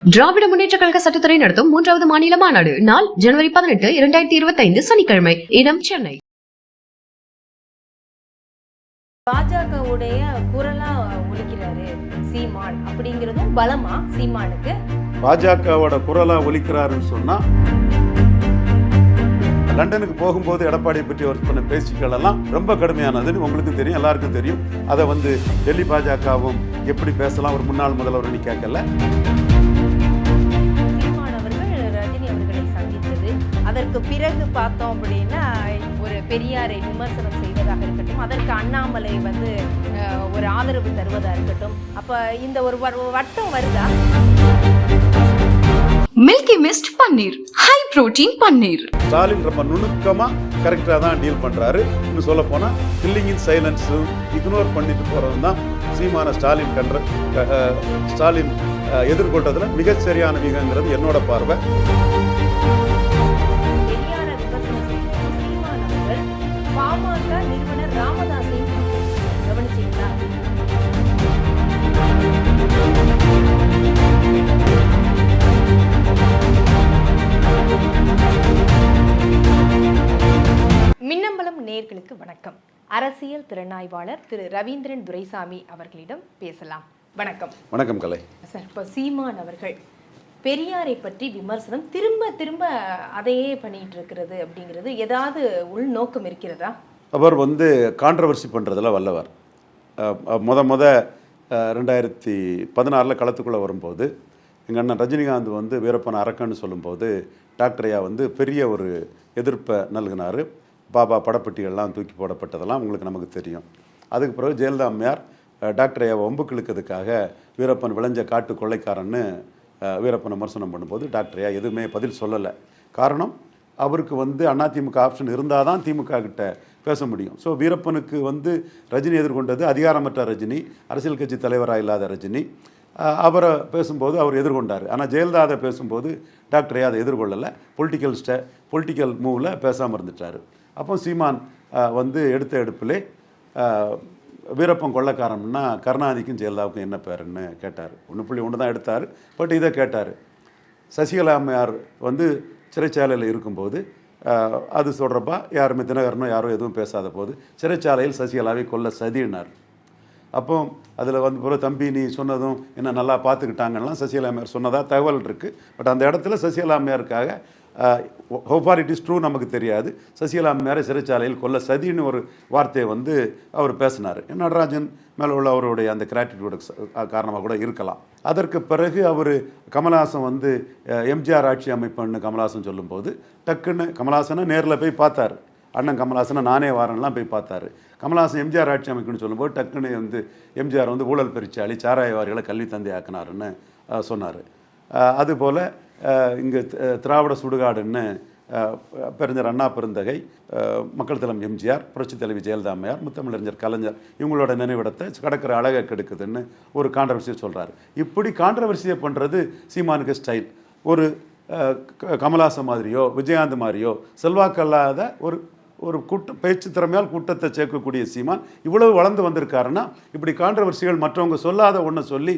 திராவிட முன்னேற்ற கழக சட்டத்துறை நடத்தும் 3வது மாநில மாநாடு நாள் ஜனவரி 18, 2025 சனிக்கிழமை. இடம் சென்னை. பாஜகவுடைய குரலா ஒலிக்கிறாரு சீமான் அப்படிங்கிறதும் பலமா சீமானுக்கு? பாஜகவோட குரலா ஒலிக்கிறாருன்னு சொன்னா, லண்டனுக்கு போகும்போது எடப்பாடியை பற்றி அவர் சொன்ன பேச்சுக்கள் எல்லாம் ரொம்ப கடுமையானதுன்னு உங்களுக்கு தெரியும், எல்லாருக்கும் தெரியும். அதை டெல்லி பாஜகவும் எப்படி பேசலாம், ஒரு முன்னாள் முதல்வர் நீ கேட்கல. சீமான் அவர்கள் ரஜினி அவர்களை சந்தித்தது, அதற்கு பிறகு பார்த்தோம் அப்படின்னா ஒரு பெரியாரை விமர்சனம் செய்வதாக இருக்கட்டும், அதற்கு அண்ணாமலை ஒரு ஆதரவு தருவதா இருக்கட்டும், அப்ப இந்த ஒரு வட்டம் வருதா? மில்கி மிஸ்ட் பன்னீர், ஹை புரோட்டீன் பன்னீர். ஸ்டாலின் ரொம்ப நுணுக்கமா கரெக்டா தான் டீல் பண்றாரு. இன்னும் சொல்ல போனா கில்லிங் இன் சைலன்ஸ் இக்னோர் பண்ணிட்டு போறது தான் சீமான ஸ்டாலின் எதிர்கொண்டதுல மிகச் சரியான மிகங்கிறது என்னோட பார்வை. பெரியாரை விமர்சனம் செய்வது சீமான் அவர்கள் பாமக நிறுவனர் ராமதாஸையும் கவனிச்சீங்களா? மின்னம்பலம் நேயர்களுக்கு வணக்கம். அரசியல் திறனாய்வாளர் திரு ரவீந்திரன் துரைசாமி அவர்களிடம் பேசலாம். வணக்கம். வணக்கம் கலை சார், இப்போ சீமான் அவர்கள் பெரியாரை பற்றி விமர்சனம் திரும்ப அதையே பண்ணிட்டு இருக்கிறது அப்படிங்கிறது ஏதாவது உள்நோக்கம் இருக்கிறதா? அவர் கான்ட்ரவர்சி பண்றதுல வல்லவர். முத 2016 களத்துக்குள்ளே வரும்போது எங்கள் அண்ணன் ரஜினிகாந்த் வீரப்பன் அரக்கன்னு சொல்லும்போது டாக்டர் ஐயா பெரிய ஒரு எதிர்ப்பை நல்கினார். பாபா படப்பட்டிகள்லாம் தூக்கி போடப்பட்டதெல்லாம் உங்களுக்கு நமக்கு தெரியும். அதுக்கு பிறகு ஜெயலலிதா அம்மையார் டாக்டர் ஐயாவை ஒம்புக்கு இழுக்கிறதுக்காக வீரப்பன் விளைஞ்ச காட்டு கொள்ளைக்காரன்னு வீரப்பன் விமர்சனம் பண்ணும்போது டாக்டர் ஐயா எதுவுமே பதில் சொல்லலை. காரணம், அவருக்கு அதிமுக ஆப்ஷன் இருந்தால் தான் திமுக கிட்ட பேச முடியும். ஸோ வீரப்பனுக்கு ரஜினி எதிர்கொண்டது அதிகாரமற்ற ரஜினி, அரசியல் கட்சி தலைவராக இல்லாத ரஜினி. அவரை பேசும்போது அவர் எதிர்கொண்டார். ஆனால் ஜெயலலிதா அதை பேசும்போது டாக்டர் ஐயா அதை எதிர்கொள்ளலை. பொலிட்டிக்கல் மூவில் பேசாமல் இருந்துட்டார். அப்போ சீமான் எடுத்த எடுப்பிலே வீரப்பன் கொள்ளக்காரன்னா கருணாநிதிக்கும் ஜெயலலிதாவுக்கும் என்ன பேருன்னு கேட்டார். 1.1 தான் எடுத்தார். பட் இதை கேட்டார். சசிகலா அம்மையார் சிறைச்சாலையில் இருக்கும்போது அது சொல்கிறப்பா யாருமே தினகரனோ யாரோ எதுவும் பேசாத போது சிறைச்சாலையில் சசிகலாவை கொல்ல சதினார். அப்போ அதில் பிறகு தம்பி நீ சொன்னதும் என்ன நல்லா பார்த்துக்கிட்டாங்கலாம் சசிகலா அம்மையார் சொன்னதாக தகவல் இருக்குது. பட் அந்த இடத்துல சசிகலா அம்மையாருக்காக ஹோபார் இட் இஸ் ட்ரூ நமக்கு தெரியாது, சசிகலா அம்மையாரை சிறைச்சாலையில் கொல்ல சதின்னு ஒரு வார்த்தையை அவர் பேசினார். நடராஜன் மேலே உள்ள அவருடைய அந்த கிராட்டிடியூடு காரணமாக கூட இருக்கலாம். அதற்கு பிறகு அவர் கமல்ஹாசன் எம்ஜிஆர் ஆட்சி அமைப்புன்னு கமல்ஹாசன் சொல்லும்போது டக்குன்னு கமல்ஹாசனை நேரில் போய் பார்த்தார். அண்ணன் கமல்ஹாசனை நானே வாரன்லாம் போய் பார்த்தாரு. கமல்ஹாசன் எம்ஜிஆர் ஆட்சி அமைக்குன்னு சொல்லும்போது டக்குன்னு எம்ஜிஆர் ஊழல் பெருச்சாளி சாராயவாரிகளை கல்வி தந்தை ஆக்கினாருன்னு சொன்னார். அதுபோல் இங்கே திராவிட சுடுகாடுன்னு பெருஞ்சர் அண்ணா பெருந்தகை, மக்கள் தலைவர் எம்ஜிஆர், புரட்சித் தலைவி ஜெயலலிதா அம்மையார், முத்தமிழறிஞர் கலைஞர் இவங்களோட நினைவிடத்தை கடற்கரை அழகை கெடுக்குதுன்னு ஒரு கான்ட்ரவர்சியை சொல்கிறார். இப்படி கான்ட்ரவர்சியை பண்ணுறது சீமானுக்கு ஸ்டைல். ஒரு கமல்ஹாசன் மாதிரியோ விஜயகாந்த் மாதிரியோ செல்வாக்கல்லாத ஒரு பேச்சு திறமையால் கூட்டத்தை சேர்க்கக்கூடிய சீமான் இவ்வளவு வளர்ந்து வந்திருக்காருன்னா இப்படி கான்ட்ரவர்சிகள் மற்றவங்க சொல்லாத ஒன்று சொல்லி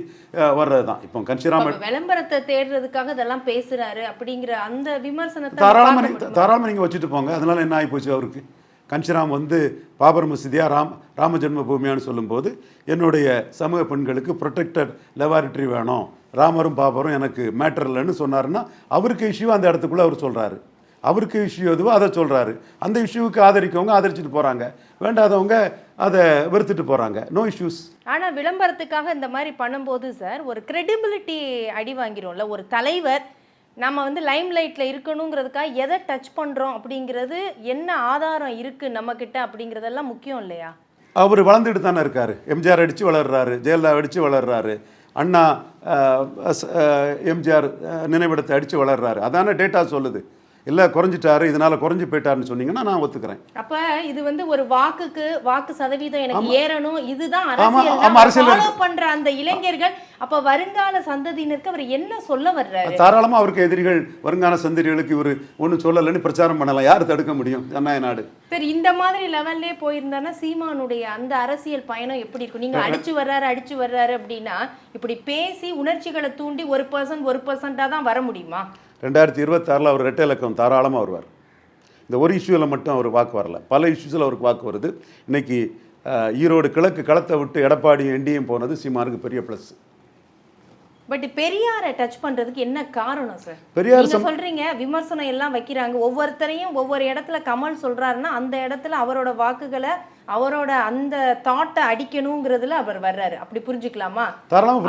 வர்றது தான். இப்போ கன்ஷிராம் விளம்பரத்தை தேடுறதுக்காக இதெல்லாம் பேசுறாரு அப்படிங்கிற அந்த விமர்சனத்தை தாராளமாக நீங்கள் வச்சுட்டு போங்க. அதனால என்ன ஆகி போச்சு அவருக்கு? கன்ஷிராம் பாபர் மசீதியா ராம ஜென்ம பூமியான்னு சொல்லும்போது என்னுடைய சமூக பெண்களுக்கு ப்ரொடெக்டட் லெபார்டரி வேணும், ராமரும் பாபரும் எனக்கு மேட்டர் இல்லைன்னு சொன்னாருன்னா அவருக்கு இஷ்யூ அந்த இடத்துக்குள்ளே அவர் சொல்கிறாரு. அவருக்கு இஷ்யூ எதுவோ அதை சொல்கிறாரு. அந்த இஷ்யூவுக்கு ஆதரிக்கவங்க ஆதரிச்சுட்டு போகிறாங்க, வேண்டாதவங்க அதை வெறுத்துட்டு போகிறாங்க. No issues. ஆனால் விளம்பரத்துக்காக இந்த மாதிரி பண்ணும்போது சார் ஒரு கிரெடிபிலிட்டி அடி வாங்கிறோம்ல. ஒரு தலைவர் நம்ம லைம் லைட்டில் இருக்கணுங்கிறதுக்காக எதை டச் பண்ணுறோம் அப்படிங்கிறது என்ன ஆதாரம் இருக்குது நம்மக்கிட்ட அப்படிங்கிறதெல்லாம் முக்கியம் இல்லையா? அவர் வளர்ந்துட்டு தானே இருக்கார். எம்ஜிஆர் அடித்து வளர்றாரு, ஜெயலலிதா அடித்து வளர்றாரு, அண்ணா எம்ஜிஆர் நினைவிடத்தை அடித்து வளர்றாரு. அதான டேட்டா சொல்லுது. இல்லை குறைஞ்சிட்டாரு இதனால குறைஞ்சி போயிட்டாருன்னு சொன்னீங்கன்னா நான் ஒத்துக்கிறேன். அப்ப இது வந்து ஒரு வாக்கு சதவீதம் எனக்கு ஏறணும், இதுதான் ஆமா, அரசியல் அரசியல் ஃபாலோ பண்ற அந்த இளைஞர்கள். அப்ப வருங்கால சந்ததியினருக்கு அவர் என்ன சொல்ல வர்றாரு? தாராளமா அவருக்கு எதிரிகள் வருங்கால சந்ததிகளுக்கு இவர் ஒன்றும் சொல்லலைன்னு பிரச்சாரம் பண்ணலாம். யார் தடுக்க முடியும்? ஜனநாயக நாடு. சரி, இந்த மாதிரி லெவல்லே போயிருந்தானா சீமானுடைய அந்த அரசியல் பயணம் எப்படி இருக்கும்? நீங்க அடிச்சு வர்றாரு அப்படின்னா இப்படி பேசி உணர்ச்சிகளை தூண்டி 1% தான் வர முடியுமா? 2026 அவர் இரட்டை இலக்கம் தாராளமாக வருவார். இந்த ஒரு இஷ்யூவில் மட்டும் அவர் வாக்கு வரல, பல இஷ்யூஸில் அவருக்கு வாக்கு வருது. இன்னைக்கு ஈரோடு கிழக்கு களத்தை விட்டு எடப்பாடியும் என்டியும் போனது சீமானுக்கு பெரிய ப்ளஸ். பட் பெரியாரை டச் பண்றதுக்கு என்ன காரணம் சார்? பெரியார் நீங்க சொல்றீங்க விமர்சனம் எல்லாம் வைக்கிறாங்க, ஒவ்வொருத்தரையும் ஒவ்வொரு இடத்துல கமல் சொல்றாருன்னா அந்த இடத்துல அவரோட வாக்குகளை அவரோட அந்த தாட்டை அடிக்கணுங்கிறதுல அவர் வர்றாரு, அப்படி புரிஞ்சுக்கலாமா?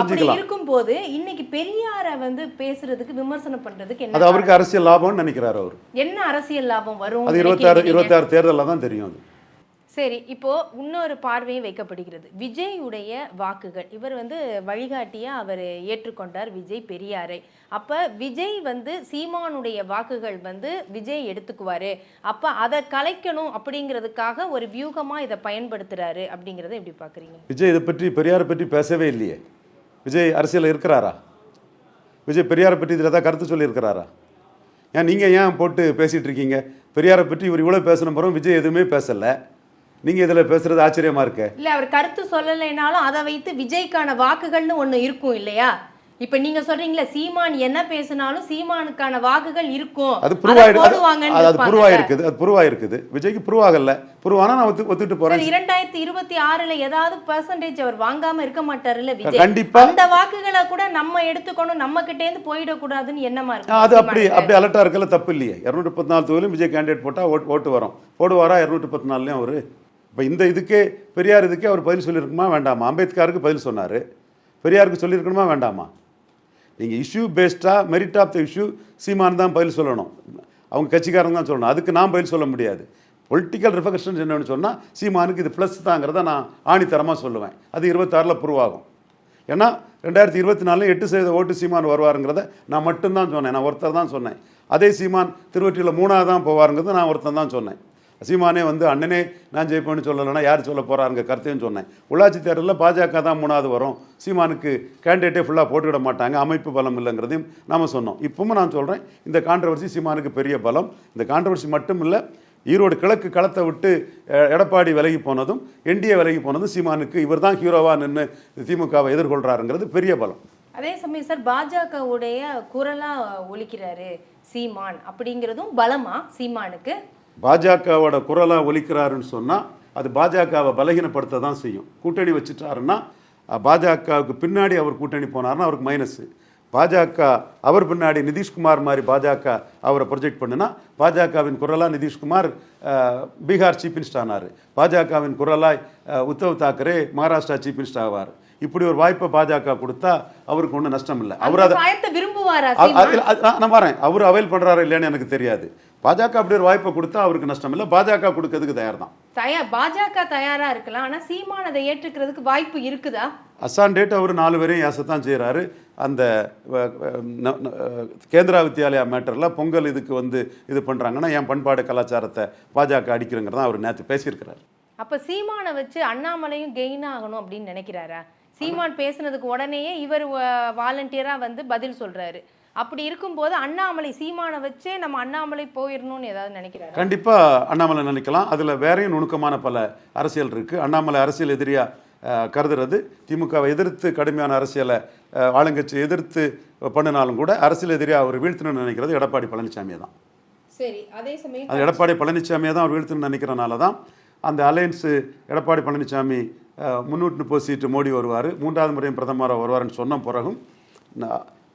அப்படி இருக்கும் போது இன்னைக்கு பெரியாரை வந்து பேசுறதுக்கு விமர்சனம் பண்றதுக்கு என்ன? அது அவருக்கு அரசியல் லாபம்னு நினைக்கிறாரு அவர். என்ன அரசியல் லாபம் வரும்? அது 26 தேர்தலில் தான் தெரியும் அது. சரி, இப்போ இன்னொரு பார்வையும் வைக்கப்படுகிறது. விஜயுடைய வாக்குகள், இவர் வந்து வழிகாட்டியா அவர் ஏற்றுக்கொண்டார் விஜய் பெரியாரை. அப்ப விஜய் வந்து சீமானுடைய வாக்குகள் வந்து விஜய் எடுத்துக்குவாரு, அப்ப அதை கலைக்கணும் அப்படிங்கிறதுக்காக ஒரு வியூகமா இதை பயன்படுத்துறாரு அப்படிங்கிறத எப்படி பாக்குறீங்க? விஜய் இதை பற்றி பெரியாரை பற்றி பேசவே இல்லையே. விஜய் அரசியல் இருக்கிறாரா? விஜய் பெரியாரை பற்றி இதில் ஏதாவது கருத்து சொல்லியிருக்கிறாரா? நீங்கள் ஏன் போட்டு பேசிகிட்டு இருக்கீங்க? பெரியாரை பற்றி இவர் இவ்வளோ பேசணும் போகிறோம், விஜய் எதுவுமே பேசலை. நீங்கள் இதில் பேசுகிறது ஆச்சரியமாக இருக்கு. இல்லை, அவர் கருத்து சொல்லலைனாலும் அதை வைத்து விஜய்க்கான வாக்குகள்னு ஒன்று இருக்கும் இல்லையா? இப்போ நீங்க சொல்றீங்களா சீமான் என்ன பேசினாலும் சீமானுக்கான வாக்குகள் இருக்கும், அது புருவாயிருக்குது. விஜய்க்கு புருவாகல, புருவானா நான் ஒத்துட்டு போறேன். 2026ல ஏதாவது % அவர் வாங்காம இருக்க மாட்டாருல்ல விஜய்? கண்டிப்பா அந்த வாக்குகளை கூட நம்ம எடுத்துக்கணும், நம்ம கிட்டே இருந்து போயிடக்கூடாதுன்னு என்னமா இருக்கு? அது அப்படி அலர்ட்டா இருக்கல, தப்பு இல்லையே. 214 தொகுதியிலும் விஜய் கேண்டிடேட் போட்டா ஓட்டு வரும். போடுவாரா 214லையும் அவரு? இப்போ இந்த இதுக்கே பெரியார் இதுக்கே அவர் பதில் சொல்லியிருக்குமா வேண்டாமா? அம்பேத்கருக்கு பதில் சொன்னார், பெரியாருக்கு சொல்லியிருக்கணுமா வேண்டாமா? நீங்கள் இஷ்யூ பேஸ்டாக merit of the issue Seeman தான் பதில் சொல்லணும், அவங்க கட்சிக்காரங்க தான் சொல்லணும். அதுக்கு நான் பதில் சொல்ல முடியாது. பொலிட்டிக்கல் ரிஃபகஷன்ஸ் என்னென்னு சொன்னால் சீமானுக்கு இது ப்ளஸ் தாங்கிறத நான் ஆணித்தரமாக சொல்லுவேன். அது 26ல் ப்ரூவ் ஆகும். ஏன்னா 2024 8% ஓட்டு சீமான் வருவாருங்கிறத நான் மட்டும்தான் சொன்னேன், நான் ஒருத்தர் தான் சொன்னேன். அதே சீமான் திருவொற்றியில் 3ஆவது தான் போவாருங்கிறத நான் ஒருத்தர் தான் சொன்னேன். சீமானே வந்து அண்ணனே நான் ஜெயிப்பேன்னு சொல்லலைன்னா யார் சொல்ல போகிறாருங்க கருத்தையும் சொன்னேன். உள்ளாட்சி தேர்தலில் பாஜக தான் 3ஆவது வரும், சீமானுக்கு கேண்டிடேட்டே ஃபுல்லாக போட்டுவிட மாட்டாங்க, அமைப்பு பலம் இல்லைங்கிறதையும் நாம் சொன்னோம். இப்பவும் நான் சொல்கிறேன், இந்த கான்ட்ரவர்சி சீமானுக்கு பெரிய பலம். இந்த கான்ட்ரவர்சி மட்டும் இல்லை, ஈரோடு கிழக்கு களத்தை விட்டு எடப்பாடி விலகி போனதும் என்டிஏ விலகி போனதும் சீமானுக்கு இவர் தான் ஹீரோவாக நின்று திமுகவை எதிர்கொள்கிறாருங்கிறது பெரிய பலம். அதே சமயம் சார் பாஜகவுடைய குரலாக ஒலிக்கிறாரு சீமான் அப்படிங்கிறதும் பலமா சீமானுக்கு? பாஜகவோட குரலாக ஒலிக்கிறாருன்னு சொன்னால் அது பாஜகவை பலகீனப்படுத்த தான் செய்யும். கூட்டணி வச்சுட்டாருன்னா பாஜகவுக்கு பின்னாடி அவர் கூட்டணி போனார்னா அவருக்கு மைனஸு. பாஜக அவர் பின்னாடி நிதிஷ்குமார் மாதிரி பாஜக அவரை ப்ரொஜெக்ட் பண்ணுனா பாஜகவின் குரலாக நிதிஷ்குமார் பீகார் சீஃப் மினிஸ்டர் ஆனார், பாஜகவின் குரலாய் உத்தவ் தாக்கரே மகாராஷ்டிரா சீஃப் மினிஸ்டர் ஆவார். இப்படி ஒரு வாய்ப்பை பாஜக கொடுத்தா அவருக்கு ஒன்றும் நஷ்டம் இல்லை. அவர் அதை நான் வரேன், அவர் அவைல் பண்ணுறாரு இல்லைன்னு எனக்கு தெரியாது. பாஜக அப்படி ஒரு வாய்ப்பை கொடுத்தா அவருக்கு நஷ்டம் இல்லை, பாஜக கொடுக்கறதுக்கு தயார் தான். பாஜக தயாரா இருக்கலாம், ஆனால் சீமான் அதை ஏற்றுக்கிறதுக்கு வாய்ப்பு இருக்குதா? அசான் டேட் அவர் 4 பேரையும் ஏசத்தான் செய்கிறாரு. அந்த கேந்திரா வித்யாலயா மேட்டரில் பொங்கல் இதுக்கு வந்து இது பண்ணுறாங்கன்னா என் பண்பாடு கலாச்சாரத்தை பாஜக அடிக்கிறங்கிறதான் அவர் நேற்று பேசியிருக்கிறார். அப்போ சீமானை வச்சு அண்ணாமலையும் கெயின் ஆகணும் அப்படின்னு நினைக்கிறாரா? சீமான் பேசுனதுக்கு உடனேயே இவர் வாலண்டியரா வந்து பதில் சொல்றாரு. அப்படி இருக்கும்போது அண்ணாமலை சீமானை வச்சே நம்ம அண்ணாமலை போயிடணும்னு ஏதாவது நினைக்கிறாரு? கண்டிப்பா அண்ணாமலை நினைக்கலாம். அதுல வேறையும் நுணுக்கமான பல அரசியல் இருக்கு. அண்ணாமலை அரசியல் எதிரியா கருதுறது, திமுகவை எதிர்த்து கடுமையான அரசியலை ஆளுங்கட்சி எதிர்த்து பண்ணினாலும் கூட அரசியல் எதிரியாக அவர் வீழ்த்தணும்னு நினைக்கிறது எடப்பாடி பழனிசாமியை தான். சரி, அதே சமயம் அது எடப்பாடி பழனிசாமியை தான் அவர் வீழ்த்தணும்னு நினைக்கிறனால தான் அந்த அலையன்ஸு எடப்பாடி பழனிசாமி 330 சீட்டு மோடி வருவார், 3வது முறையும் பிரதமராக வருவார்னு சொன்ன பிறகும்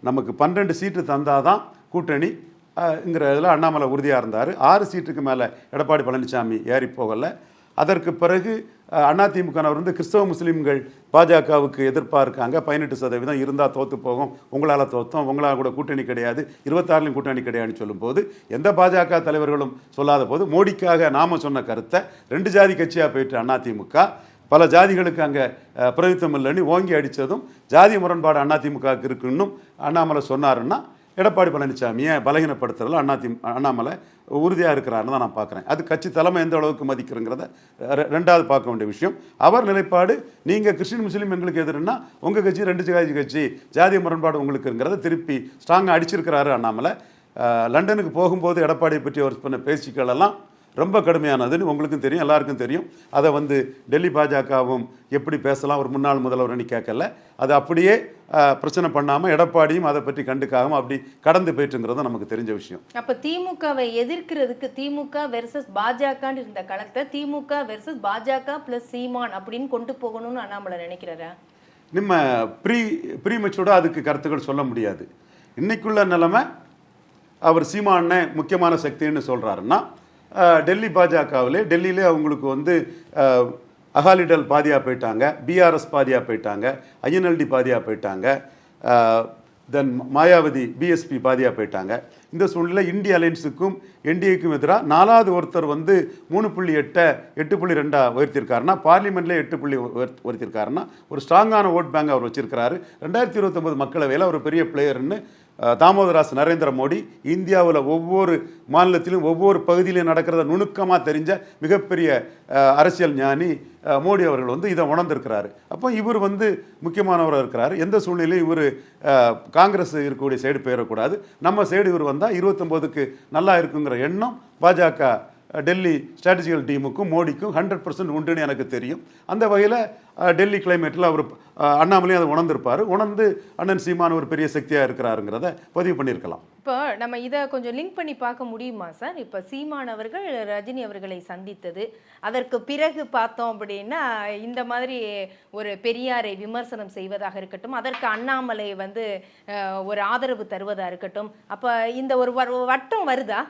நமக்கு 12 சீட்டு தந்தால் தான் கூட்டணிங்கிற அண்ணாமலை உறுதியாக இருந்தார். 6 சீட்டுக்கு மேலே எடப்பாடி பழனிசாமி ஏறி போகலை. அதற்கு பிறகு அதிமுகவர் வந்து கிறிஸ்தவ முஸ்லீம்கள் பாஜகவுக்கு எதிர்ப்பாக இருக்காங்க, 18% இருந்தால் தோற்று போகும், உங்களால் தோற்றோம், உங்களால் கூட கூட்டணி கிடையாது, 26லையும் கூட்டணி கிடையாதுன்னு சொல்லும்போது எந்த பாஜக தலைவர்களும் சொல்லாத போது மோடிக்காக நாம் சொன்ன கருத்தை 2 ஜாதி கட்சியாக போயிட்டு அதிமுக பல ஜாதிகளுக்கு அங்கே பிரதித்துவம் இல்லைன்னு ஓங்கி அடித்ததும் ஜாதி முரண்பாடு அதிமுகவுக்கு இருக்குன்னு அண்ணாமலை சொன்னாருன்னா எடப்பாடி பழனிசாமியை பலகீனப்படுத்துறதுல அண்ணாமலை உறுதியாக இருக்கிறாருன்னு தான் நான் பார்க்குறேன். அது கட்சி தலைமை எந்த அளவுக்கு மதிக்கிறங்கிறத ரெண்டாவது பார்க்க வேண்டிய விஷயம். அவர் நிலைப்பாடு, நீங்கள் கிறிஸ்டின் முஸ்லீம் எங்களுக்கு எதிர்னா உங்கள் கட்சி 2 ஜாதி கட்சி, ஜாதிய முரண்பாடு உங்களுக்குங்கிறத திருப்பி ஸ்ட்ராங்காக அடிச்சிருக்கிறாரு அண்ணாமலை. லண்டனுக்கு போகும்போது எடப்பாடியை பற்றி அவர் பண்ண பேச்சுக்கள் எல்லாம் ரொம்ப கடுமையானதுன்னு உங்களுக்கும் தெரியும், எல்லாருக்கும் தெரியும். அதை டெல்லி பாஜகவும் எப்படி பேசலாம், ஒரு முன்னாள் முதல்வர் கேட்கல, அது அப்படியே பிரச்சனை பண்ணாமல் எடப்பாடியும் அதை பற்றி கண்டுக்காமல் அப்படி கடந்து போயிட்டுங்கிறது நமக்கு தெரிஞ்ச விஷயம். அப்போ திமுகவை எதிர்க்கிறதுக்கு திமுக வெர்சஸ் பாஜகன்னு இருந்த களத்தை திமுக வெர்சஸ் பாஜக ப்ளஸ் சீமான் அப்படின்னு கொண்டு போகணும்னு அண்ணாமலை நினைக்கிறாரா? நம்ம ப்ரீமெச்சூர்டாக அதுக்கு கருத்துக்கள் சொல்ல முடியாது. இன்னைக்குள்ள நிலைமை அவர் சீமானை முக்கியமான சக்தின்னு சொல்கிறாருன்னா, டெல்லி பாஜகவிலே டெல்லியிலே அவங்களுக்கு அகாலிடல் பாதியாக போயிட்டாங்க, பிஆர்எஸ் பாதியாக போயிட்டாங்க, ஐஎன்எல்டி பாதியாக போயிட்டாங்க, தென் மாயாவதி பிஎஸ்பி பாதியாக போயிட்டாங்க. இந்த சூழ்நிலை இந்திய அலையன்ஸுக்கும் என்டிஏக்கும் எதிராக 4வது ஒருத்தர் 3.8 8.2 உயர்த்திருக்காருன்னா, பார்லிமெண்ட்லேயே 8 உயர்த்திருக்காருன்னா ஒரு ஸ்ட்ராங்கான ஓட் பேங்க் அவர் வச்சிருக்கிறாரு. 2029 மக்களவையில் ஒரு பெரிய பிளேயர்னு தாமோதராஸ் நரேந்திர மோடி இந்தியாவில் ஒவ்வொரு மாநிலத்திலும் ஒவ்வொரு பகுதியிலும் நடக்கிறத நுணுக்கமாக தெரிஞ்ச மிகப்பெரிய அரசியல் ஞானி மோடி அவர்கள் இதை உணர்ந்திருக்கிறாரு. அப்போ இவர் முக்கியமானவராக இருக்கிறார். எந்த சூழ்நிலையும் இவர் காங்கிரஸ் இருக்கக்கூடிய சைடு போயிடக்கூடாது, நம்ம சைடு இவர் வந்தால் 29க்கு நல்லா இருக்குங்கிற எண்ணம் பாஜக டெல்லி ஸ்ட்ராட்டஜிக்கல் டீமுக்கும் மோடிக்கும் 100% உண்டுன்னு எனக்கு தெரியும். அந்த வகையில் டெல்லி கிளைமேட்டில் அவர் அண்ணாமலையும் அதை உணர்ந்திருப்பார். உணர்ந்து அண்ணன் சீமான் ஒரு பெரிய சக்தியாக இருக்கிறாருங்கிறத பதிவு பண்ணியிருக்கலாம். இப்போ நம்ம இதை கொஞ்சம் லிங்க் பண்ணி பார்க்க முடியுமா சார்? இப்போ சீமான் அவர்கள் ரஜினி அவர்களை சந்தித்தது, அதற்கு பிறகு பார்த்தோம் அப்படின்னா இந்த மாதிரி ஒரு பெரியாரை விமர்சனம் செய்வதாக இருக்கட்டும், அதற்கு அண்ணாமலை ஒரு ஆதரவு தருவதாக இருக்கட்டும், அப்போ இந்த ஒரு வட்டம் வருதா?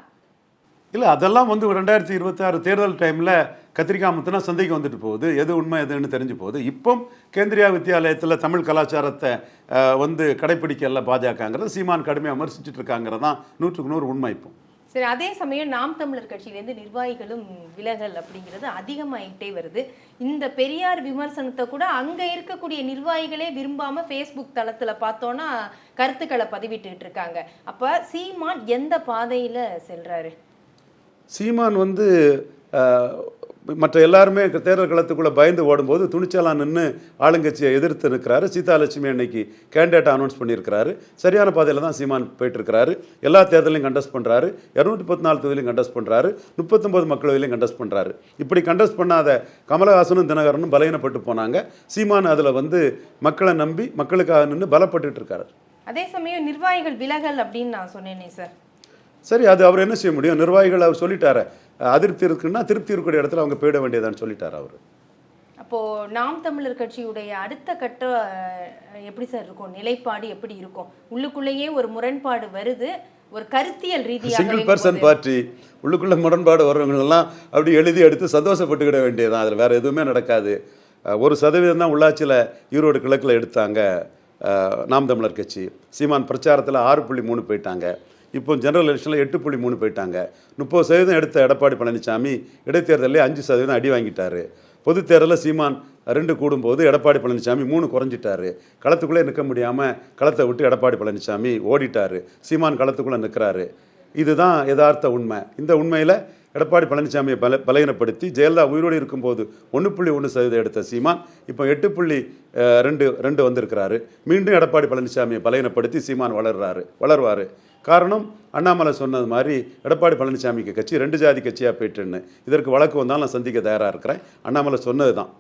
இல்லை, அதெல்லாம் 2026 தேர்தல் டைமில் கத்திரிக்காய் முத்தினா சந்தைக்கு வந்துட்டு போகுது, எது உண்மை எதுன்னு தெரிஞ்சு போகுது. இப்போ கேந்திரியா வித்யாலயத்தில் தமிழ் கலாச்சாரத்தை கடைப்பிடிக்கல பாஜகங்கிறது சீமான் கடுமையாக விமர்சிச்சுட்டு இருக்காங்கிறது தான் 100க்கு 100 உண்மை. இப்போ சரி, அதே சமயம் நாம் தமிழர் கட்சியிலேருந்து நிர்வாகிகளும் விலகல் அப்படிங்கிறது அதிகமாகிட்டே வருது. இந்த பெரியார் விமர்சனத்தை கூட அங்கே இருக்கக்கூடிய நிர்வாகிகளே விரும்பாமல் ஃபேஸ்புக் தளத்தில் பார்த்தோன்னா கருத்துக்களை பதிவிட்டு இருக்காங்க. அப்போ சீமான் எந்த பாதையில் செல்றாரு? சீமான் மற்ற எல்லாருமே தேர்தல் களத்துக்குள்ளே பயந்து ஓடும்போது துணிச்சலாக நின்று ஆளுங்கட்சியை எதிர்த்து நிற்கிறாரு. சீதாலட்சுமி அன்னைக்கு கேண்டிடேட் அனௌன்ஸ் பண்ணியிருக்கிறாரு. சரியான பாதையில் தான் சீமான் போயிட்டுருக்கிறாரு. எல்லா தேர்தலையும் கண்டஸ்ட் பண்ணுறாரு, 214 தொகுதியிலையும் கண்டஸ்ட் பண்ணுறாரு, 39 மக்களவையிலையும் கண்டஸ்ட் பண்ணுறாரு. இப்படி கண்டஸ்ட் பண்ணாத கமலஹாசனும் தினகரனும் பலகீனப்பட்டு போனாங்க. சீமான் அதில் மக்களை நம்பி மக்களுக்காக நின்று பலப்பட்டு இருக்காரு. அதே சமயம் நிர்வாகிகள் விலகல் அப்படின்னு நான் சொன்னேனே சார். சரி, அது அவர் என்ன செய்ய முடியும்? நிர்வாகிகள் அவர் சொல்லிட்டாரு, அதிருப்தி இருக்குன்னா திருப்தி இருக்கக்கூடிய இடத்துல அவங்க போயிட வேண்டியதான்னு சொல்லிட்டார் அவர். அப்போ நாம் தமிழர் கட்சியுடைய அடுத்த கட்ட எப்படி சார் இருக்கும், நிலைப்பாடு எப்படி இருக்கும்? உள்ளுக்குள்ளேயே ஒரு முரண்பாடு வருது, ஒரு கருத்தியல் ரீதியாக சிங்கிள் பர்சன் பார்ட்டி உள்ளுக்குள்ள முரண்பாடு வர்றவங்களெல்லாம் அப்படி எழுதி எடுத்து சந்தோஷப்பட்டுக்கிட வேண்டியதான். அதில் வேற எதுவுமே நடக்காது. 1% தான் உள்ளாட்சியில் ஈரோடு கிழக்கில் எடுத்தாங்க நாம் தமிழர் கட்சி. சீமான் பிரச்சாரத்தில் 6.3 போயிட்டாங்க. இப்போ ஜெனரல் எலெக்ஷனில் 8.3 போயிட்டாங்க. 30% எடுத்த எடப்பாடி பழனிசாமி இடைத்தேர்தலில் 5% அடி வாங்கிட்டார். பொது தேர்தலில் சீமான் 2 கூடும்போது எடப்பாடி பழனிசாமி 3 குறைஞ்சிட்டாரு. களத்துக்குள்ளே நிற்க முடியாமல் களத்தை விட்டு எடப்பாடி பழனிசாமி ஓடிட்டார். சீமான் களத்துக்குள்ளே நிற்கிறாரு. இதுதான் யதார்த்த உண்மை. இந்த உண்மையில் எடப்பாடி பழனிசாமியை பலகீனப்படுத்தி ஜெயலலிதா உயிரோடு இருக்கும்போது 1.1% எடுத்த சீமான் இப்போ 8.2 வந்திருக்கிறாரு. மீண்டும் எடப்பாடி பழனிசாமியை பலகீனப்படுத்தி சீமான் வளர்வார். காரணம், அண்ணாமலை சொன்னது மாதிரி எடப்பாடி பழனிசாமிக்கு கட்சி 2 ஜாதி கட்சியாக போயிட்டுன்னு இதற்கு வழக்கு வந்தாலும் நான் சந்திக்க தயாராக இருக்கிறேன். அண்ணாமலை சொன்னது தான்.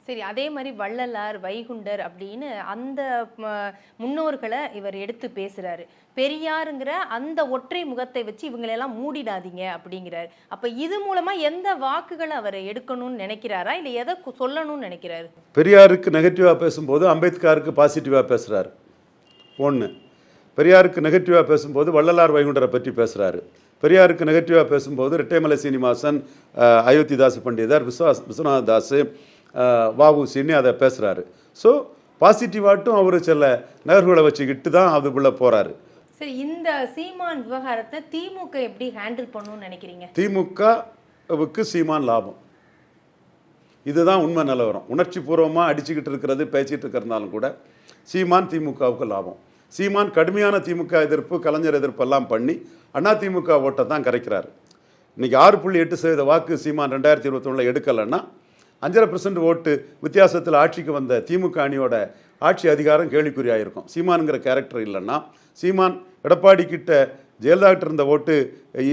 சரி, அதே மாதிரி வள்ளலார், வைகுண்டர் அப்படின்னு அந்த முன்னோர்களை இவர் எடுத்து பேசுறாரு. பெரியாருங்கிற அந்த ஒற்றை முகத்தை வச்சு இவங்களெல்லாம் மூடிடாதீங்க அப்படிங்கிறாரு. அப்ப இது மூலமா எந்த வாக்குகளை அவர் எடுக்கணும்னு நினைக்கிறாரா, இல்லை எதை சொல்லணும்னு நினைக்கிறாரு? பெரியாருக்கு நெகட்டிவாக பேசும்போது அம்பேத்கருக்கு பாசிட்டிவாக பேசுகிறாரு. ஒன்று, பெரியாருக்கு நெகட்டிவாக பேசும்போது வள்ளலார் வைகுண்டரை பற்றி பேசுகிறாரு. பெரியாருக்கு நெகட்டிவாக பேசும்போது ரெட்டைமலை சீனிவாசன், அயோத்திதாஸ் பண்டிதர், விஸ்வநாத தாஸ், வஉசின்னு அதை பேசுகிறாரு. ஸோ பாசிட்டிவாட்டும் அவர் சில நகர்வுகளை வச்சுக்கிட்டு தான் அதுக்குள்ளே போகிறாரு. சரி, இந்த சீமான் விவகாரத்தை திமுக எப்படி ஹேண்டில் பண்ணணும்னு நினைக்கிறீங்க? திமுகவுக்கு சீமான் லாபம். இதுதான் உண்மை நிலவரம். உணர்ச்சி பூர்வமாக அடிச்சுக்கிட்டு இருக்கிறது, பேசிக்கிட்டு இருக்கிறதுனாலும் கூட சீமான் திமுகவுக்கு லாபம். சீமான் கடுமையான திமுக எதிர்ப்பு, கலைஞர் எதிர்ப்பெல்லாம் பண்ணி அதிமுக ஓட்டை தான் கரைக்கிறார். இன்றைக்கி 6.8% வாக்கு சீமான் 2021 எடுக்கலைன்னா 5.5% ஓட்டு வித்தியாசத்தில் ஆட்சிக்கு வந்த திமுக அணியோட ஆட்சி அதிகாரம் கேள்விக்குறியாயிருக்கும். சீமானுங்கிற கேரக்டர் இல்லைன்னா, சீமான் எடப்பாடி கிட்ட ஜெயலலிதா இருந்த ஓட்டு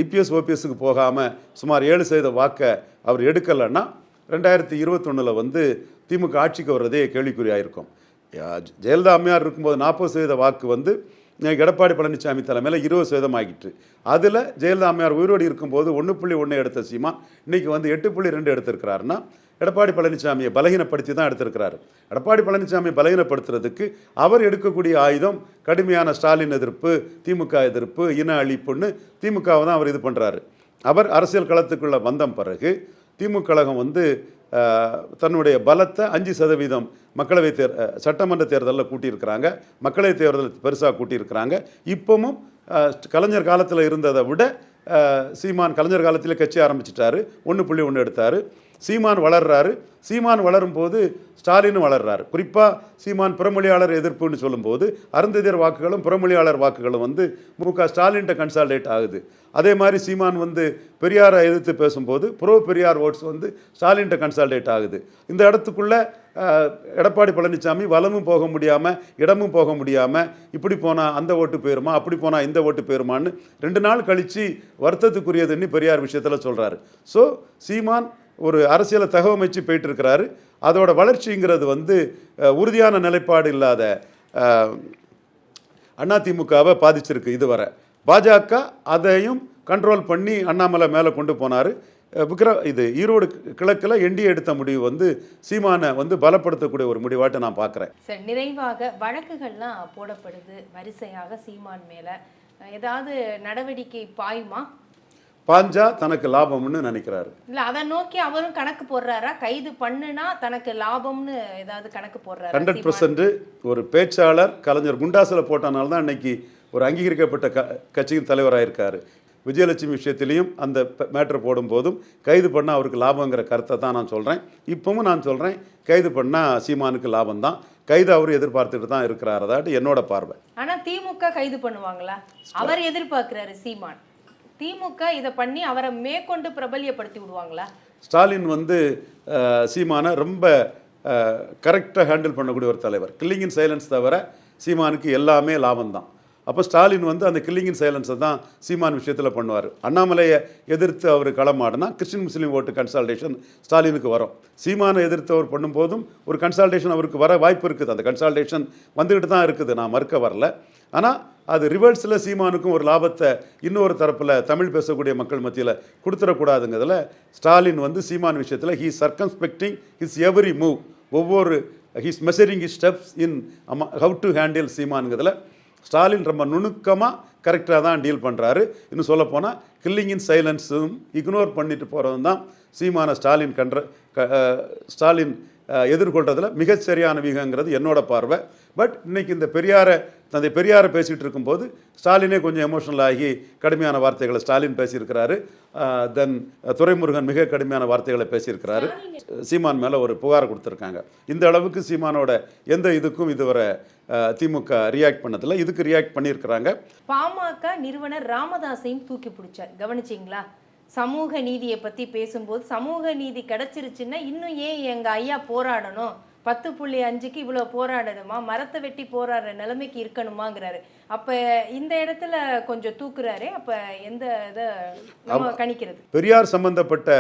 இபிஎஸ் ஓபிஎஸ்க்கு போகாமல் சுமார் 7% வாக்கை அவர் எடுக்கலைன்னா 2021 வந்து திமுக ஆட்சிக்கு வர்றதே கேள்விக்குறியாயிருக்கும். ஜெயலலிதா அம்மையார் இருக்கும்போது 40% வாக்கு வந்து எடப்பாடி பழனிசாமி தலைமையில் 20% ஆகிட்டு. அதில் ஜெயலலிதா அம்மையார் உயிரோடு இருக்கும்போது 1.1 எடுத்த சீமான் இன்றைக்கி வந்து 8.2 எடுத்திருக்கிறாருன்னா எடப்பாடி பழனிசாமியை பலகீனப்படுத்தி தான் எடுத்திருக்கிறாரு. எடப்பாடி பழனிசாமியை பலகீனப்படுத்துறதுக்கு அவர் எடுக்கக்கூடிய ஆயுதம் கடுமையான ஸ்டாலின் எதிர்ப்பு, திமுக எதிர்ப்பு, இன அழிப்புன்னு திமுகவை தான் அவர் இது பண்ணுறாரு. அவர் அரசியல் களத்துக்குள்ளே வந்த பிறகு திமுக கழகம் வந்து தன்னுடைய பலத்தை 5% மக்களவை சட்டமன்ற தேர்தலில் கூட்டியிருக்கிறாங்க, மக்களவை தேர்தல் பெருசாக கூட்டியிருக்கிறாங்க. இப்போவும் கலைஞர் காலத்தில் இருந்ததை விட சீமான் கலைஞர் காலத்தில் கட்சி ஆரம்பிச்சிட்டாரு, 1.1 எடுத்தார். சீமான் வளர்றாரு. சீமான் வளரும் போது ஸ்டாலினும் வளர்றாரு. குறிப்பாக சீமான் புறமொழியாளர் எதிர்ப்புன்னு சொல்லும்போது அருந்ததியர் வாக்குகளும் புறமொழியாளர் வாக்குகளும் வந்து முக ஸ்டாலின்கிட்ட கன்சால்டேட் ஆகுது. அதே மாதிரி சீமான் வந்து பெரியாரை எதிர்த்து பேசும்போது ப்ரோ பெரியார் ஓட்ஸ் வந்து ஸ்டாலின்கிட்ட கன்சால்டேட் ஆகுது. இந்த இடத்துக்குள்ளே எடப்பாடி பழனிசாமி வலமும் போக முடியாமல் இடமும் போக முடியாமல் இப்படி போனால் அந்த ஓட்டு போயிருமா, அப்படி போனால் இந்த ஓட்டு போயிருமான்னு 2 நாள் கழித்து வருத்தத்துக்குரியதுன்னு பெரியார் விஷயத்தில் சொல்கிறாரு. ஸோ சீமான் ஒரு அரசியலை தகவமைச்சு போயிட்டு இருக்கிறாரு. அதோட வளர்ச்சிங்கிறது வந்து உறுதியான நிலைப்பாடு இல்லாத அதிமுகவை பாதிச்சிருக்கு இதுவரை. பாஜக அதையும் கண்ட்ரோல் பண்ணி அண்ணாமலை மேலே கொண்டு போனார். இது ஈரோடு கிழக்கில் என்டிஏ எடுத்த முடிவு வந்து சீமானை வந்து பலப்படுத்தக்கூடிய ஒரு முடிவாட்டை நான் பார்க்குறேன். சார், நிறைவாக வழக்குகள்லாம் போடப்படுது வரிசையாக சீமான் மேலே, ஏதாவது நடவடிக்கை பாயுமா? பாஞ்சா தனக்கு லாபம்னு நினைக்கிறாரு. இல்ல அதை நோக்கி அவரும் கணக்கு போடுறாரா? கைது பண்ணுனா தனக்கு லாபம்னு ஏதாவது கணக்கு போடுறாரா? 100% ஒரு பேச்சாளர் கலைஞர் குண்டாசில் போட்டனால தான் இன்னைக்கு ஒரு அங்கீகரிக்கப்பட்ட கட்சியின் தலைவராயிருக்காரு. விஜயலட்சுமி விஷயத்திலையும் அந்த மேட்ரு போடும்போதும் கைது பண்ணால் அவருக்கு லாபங்கிற கருத்தை தான் நான் சொல்கிறேன். இப்போவும் நான் சொல்கிறேன், கைது பண்ணால் சீமானுக்கு லாபம் தான். கைது அவர் எதிர்பார்த்துட்டு தான் இருக்கிறார். அதாட்டு என்னோட பார்வை. ஆனால் திமுக கைது பண்ணுவாங்களா? அவர் எதிர்பார்க்கிறாரு சீமான். திமுக இதை பண்ணி அவரை மேற்கொண்டு பிரபல்யப்படுத்தி விடுவாங்களா? ஸ்டாலின் வந்து சீமானை ரொம்ப கரெக்டாக ஹேண்டில் பண்ணக்கூடிய ஒரு தலைவர். கில்லிங் இன் சைலன்ஸ் தவிர சீமானுக்கு எல்லாமே லாபம் தான். அப்போ ஸ்டாலின் வந்து அந்த கில்லிங் இன் சைலன்ஸை தான் சீமான் விஷயத்தில் பண்ணுவார். அண்ணாமலையை எதிர்த்து அவர் களமாடினா கிறிஸ்டின் முஸ்லீம் ஓட்டு கன்சால்டேஷன் ஸ்டாலினுக்கு வரும். சீமானை எதிர்த்து அவர் பண்ணும்போதும் ஒரு கன்சால்டேஷன் அவருக்கு வர வாய்ப்பு இருக்குது. அந்த கன்சால்டேஷன் வந்துக்கிட்டு தான் இருக்குது, நான் மறுக்க வரல. ஆனால் அது ரிவர்ஸில் சீமானுக்கும் ஒரு லாபத்தை இன்னொரு தரப்பில் தமிழ் பேசக்கூடிய மக்கள் மத்தியில் கொடுத்துடக்கூடாதுங்கிறதுல ஸ்டாலின் வந்து சீமான் விஷயத்தில் he circumspecting his every move. ஒவ்வொரு he's measuring his steps in how to handle சீமானுங்கிறதுல ஸ்டாலின் ரொம்ப நுணுக்கமாக கரெக்டாக தான் டீல் பண்ணுறாரு. இன்னும் சொல்லப்போனால் கில்லிங் இன் சைலன்ஸும் இக்னோர் பண்ணிட்டு போகிறதும் தான் சீமான ஸ்டாலின் எதிர்கொள்றதில் மிகச்சரியான விகங்கிறது என்னோட பார்வை. பட் இன்னைக்கு இந்த தந்தை பெரியாரை பேசிகிட்டு இருக்கும்போது ஸ்டாலினே கொஞ்சம் எமோஷனல் ஆகி கடுமையான வார்த்தைகளை ஸ்டாலின் பேசியிருக்கிறாரு. தென் துரைமுருகன் மிக கடுமையான வார்த்தைகளை பேசியிருக்கிறாரு. சீமான் மேலே ஒரு புகார் கொடுத்துருக்காங்க. இந்த அளவுக்கு சீமானோட எந்த இதுக்கும் இதுவரை திமுக ரியாக்ட் பண்ணதில்லை. இதுக்கு ரியாக்ட் பண்ணியிருக்கிறாங்க. பாமக நிறுவனர் ராமதாஸையும் தூக்கி பிடிச்சார், கவனிச்சிங்களா? சமூக நீதியை பற்றி பேசும்போது சமூக நீதி கிடைச்சிருச்சுன்னா இன்னும் ஏன் எங்கள் ஐயா போராடணும், 10.5க்கு இவ்வளோ போராடணுமா, மரத்தை வெட்டி போராடுற நிலைமைக்கு இருக்கணுமாங்கிறாரு. அப்போ இந்த இடத்துல கொஞ்சம் தூக்குறாரு. அப்போ எந்த இதை நம்ம கணிக்கிறது? பெரியார் சம்பந்தப்பட்ட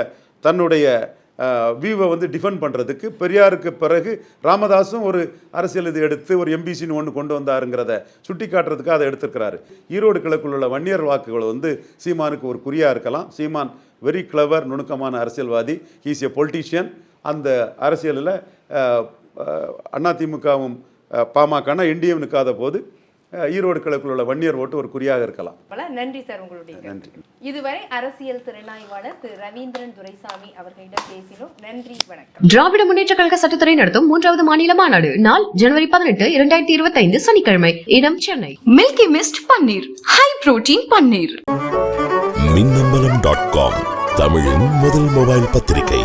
தன்னுடைய வியூவை வந்து டிஃபெண்ட் பண்ணுறதுக்கு பெரியாருக்கு பிறகு ராமதாஸும் ஒரு அரசியல் இது எடுத்து ஒரு எம்பிசின்னு ஒன்று கொண்டு வந்தாருங்கிறத சுட்டி காட்டுறதுக்கு அதை எடுத்துருக்கிறாரு. ஈரோடு கிழக்குள்ள உள்ள வன்னியர் வாக்குகள் வந்து சீமானுக்கு ஒரு குறியாக இருக்கலாம். சீமான் வெரி கிளவர், நுணுக்கமான அரசியல்வாதி. He's a politician. அந்த அரசியலில் அதிமுகவும் பாமகனா என்டிஏ நிற்காத போது ஈரோடு கிழக்குள்ள உள்ள வன்னியர் ஓட்டு ஒரு குறியாக இருக்கலாம். நன்றி சார், உங்களுடைய நன்றி. இதுவரை அரசியல் திறனாய்வாளர் திரு ரவீந்திரன் துரைசாமி அவர்களிடம் பேசினோம். நன்றி, வணக்கம். திராவிட முன்னேற்ற கழக சட்டத்துறை நடத்தும் 3வது மாநில மாநாடு நாள் ஜனவரி 18, 2025 சனிக்கிழமை. இடம் சென்னை. மில்கி மிஸ்ட் பன்னீர், ஹை புரோட்டீன் பன்னீர். மின்னம்பலம்.com தமிழின் முதல் மொபைல் பத்திரிகை.